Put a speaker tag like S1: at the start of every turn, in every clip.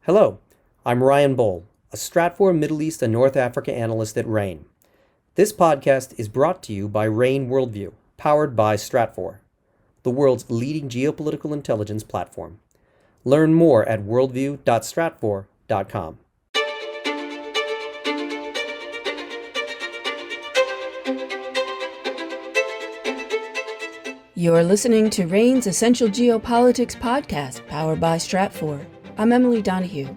S1: Hello, I'm Ryan Bohl, a Stratfor Middle East and North Africa analyst at RANE. This podcast is brought to you by RANE Worldview, powered by Stratfor, the world's leading geopolitical intelligence platform. Learn more at worldview.stratfor.com.
S2: You're listening to RANE's Essential Geopolitics podcast, powered by Stratfor. I'm Emily Donahue.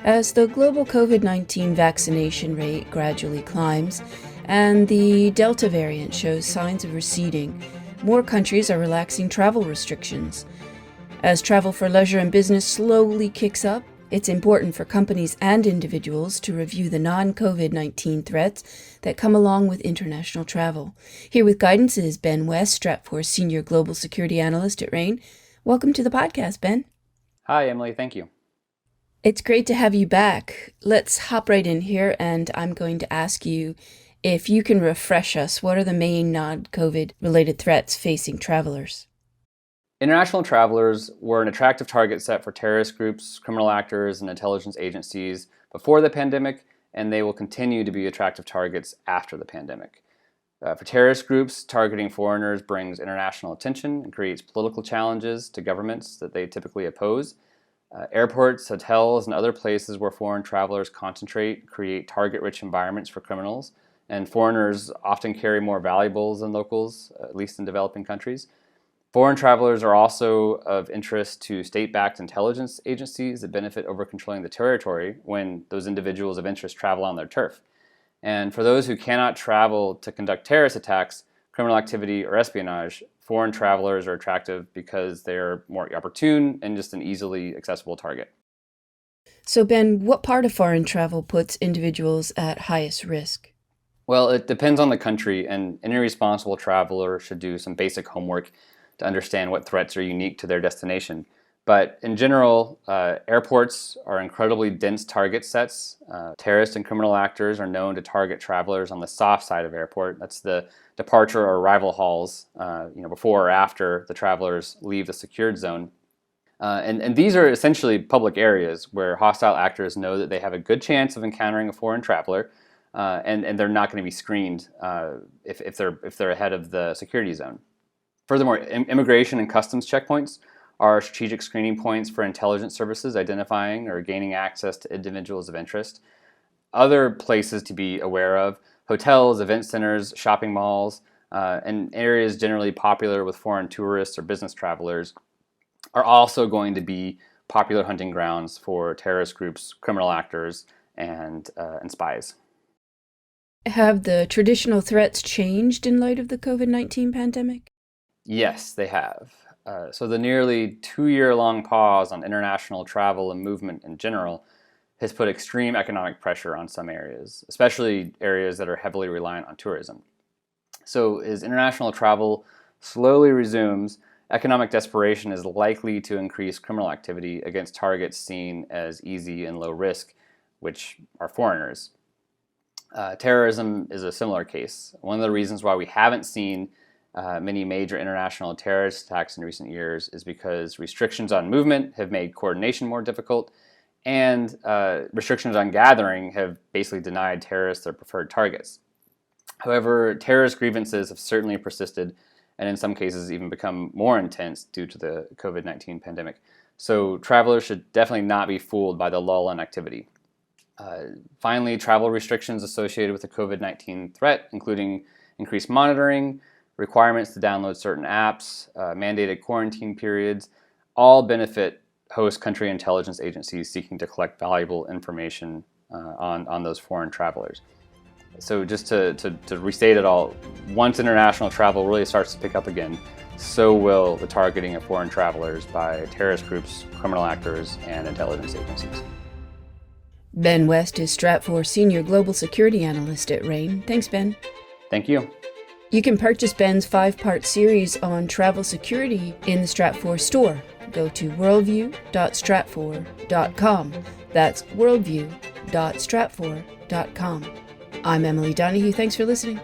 S2: As the global COVID-19 vaccination rate gradually climbs and the Delta variant shows signs of receding, more countries are relaxing travel restrictions. As travel for leisure and business slowly kicks up, it's important for companies and individuals to review the non-COVID-19 threats that come along with international travel. Here with guidance is Ben West, Stratfor Senior Global Security Analyst at RANE. Welcome to the podcast, Ben.
S3: Hi, Emily. Thank you.
S2: It's great to have you back. Let's hop right in here, and I'm going to ask you if you can refresh us. What are the main non-COVID related threats facing travelers?
S3: International travelers were an attractive target set for terrorist groups, criminal actors, and intelligence agencies before the pandemic, and they will continue to be attractive targets after the pandemic. For terrorist groups, targeting foreigners brings international attention and creates political challenges to governments that they typically oppose. Airports, hotels, and other places where foreign travelers concentrate create target-rich environments for criminals, and foreigners often carry more valuables than locals, at least in developing countries. Foreign travelers are also of interest to state-backed intelligence agencies that benefit over controlling the territory when those individuals of interest travel on their turf. And for those who cannot travel to conduct terrorist attacks, criminal activity, or espionage, foreign travelers are attractive because they're more opportune and just an easily accessible target.
S2: So, Ben, what part of foreign travel puts individuals at highest risk?
S3: Well, it depends on the country, and any responsible traveler should do some basic homework to understand what threats are unique to their destination. But in general, airports are incredibly dense target sets. Terrorists and criminal actors are known to target travelers on the soft side of airport. That's the departure or arrival halls, before or after the travelers leave the secured zone. And these are essentially public areas where hostile actors know that they have a good chance of encountering a foreign traveler, and they're not going to be screened if they're ahead of the security zone. Furthermore, immigration and customs checkpoints are strategic screening points for intelligence services identifying or gaining access to individuals of interest. Other places to be aware of: hotels, event centers, shopping malls, and areas generally popular with foreign tourists or business travelers are also going to be popular hunting grounds for terrorist groups, criminal actors, and spies.
S2: Have the traditional threats changed in light of the COVID-19 pandemic?
S3: Yes, they have. So the nearly 2-year-long pause on international travel and movement in general has put extreme economic pressure on some areas, especially areas that are heavily reliant on tourism. So as international travel slowly resumes, economic desperation is likely to increase criminal activity against targets seen as easy and low risk, which are foreigners. Terrorism is a similar case. One of the reasons why we haven't seen many major international terrorist attacks in recent years is because restrictions on movement have made coordination more difficult, and restrictions on gathering have basically denied terrorists their preferred targets. However, terrorist grievances have certainly persisted, and in some cases even become more intense due to the COVID-19 pandemic. So travelers should definitely not be fooled by the lull in activity. Finally, travel restrictions associated with the COVID-19 threat, including increased monitoring, requirements to download certain apps, mandated quarantine periods, all benefit host country intelligence agencies seeking to collect valuable information on those foreign travelers. So just to restate it all, once international travel really starts to pick up again, so will the targeting of foreign travelers by terrorist groups, criminal actors, and intelligence agencies.
S2: Ben West is Stratfor Senior Global Security Analyst at RANE. Thanks, Ben.
S3: Thank you.
S2: You can purchase Ben's 5-part series on travel security in the Stratfor store. Go to worldview.stratfor.com. That's worldview.stratfor.com. I'm Emily Donahue. Thanks for listening.